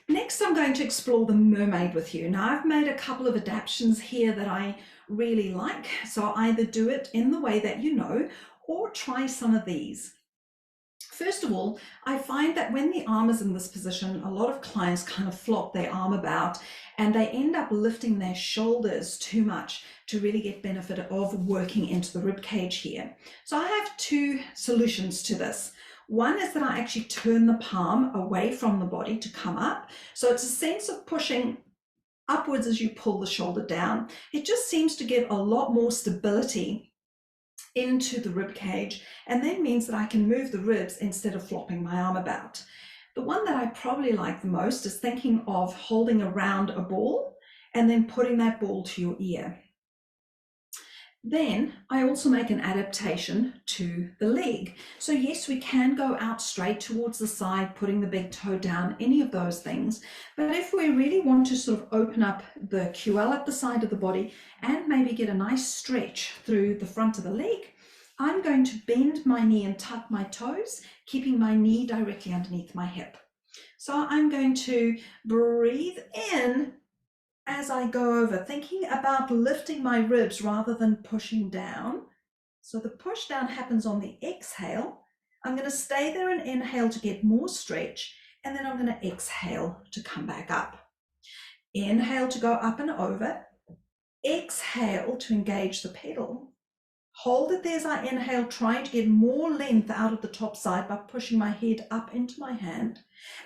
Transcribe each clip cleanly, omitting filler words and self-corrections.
Next, I'm going to explore the mermaid with you. Now, I've made a couple of adaptations here that I really like. So I'll either do it in the way that you know, or try some of these. First of all, I find that when the arm is in this position, a lot of clients kind of flop their arm about and they end up lifting their shoulders too much to really get benefit of working into the rib cage here. So I have two solutions to this. One is that I actually turn the palm away from the body to come up. So it's a sense of pushing upwards as you pull the shoulder down. It just seems to give a lot more stability into the rib cage, and then means that I can move the ribs instead of flopping my arm about. The one that I probably like the most is thinking of holding around a ball and then putting that ball to your ear. Then I also make an adaptation to the leg. So yes, we can go out straight towards the side, putting the big toe down, any of those things. But if we really want to sort of open up the QL at the side of the body and maybe get a nice stretch through the front of the leg, I'm going to bend my knee and tuck my toes, keeping my knee directly underneath my hip. So I'm going to breathe in as I go over, thinking about lifting my ribs rather than pushing down. So the push down happens on the exhale. I'm going to stay there and inhale to get more stretch, and then I'm going to exhale to come back up. Inhale to go up and over. Exhale to engage the pedal. Hold it there as I inhale, trying to get more length out of the top side by pushing my head up into my hand,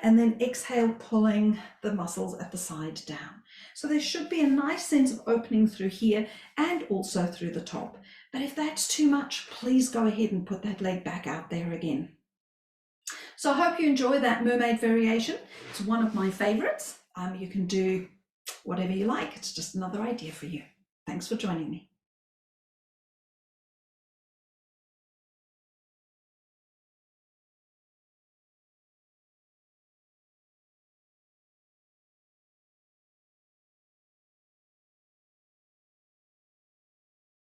and then exhale, pulling the muscles at the side down. So there should be a nice sense of opening through here and also through the top. But if that's too much, please go ahead and put that leg back out there again. So I hope you enjoy that mermaid variation. It's one of my favorites. You can do whatever you like. It's just another idea for you. Thanks for joining me.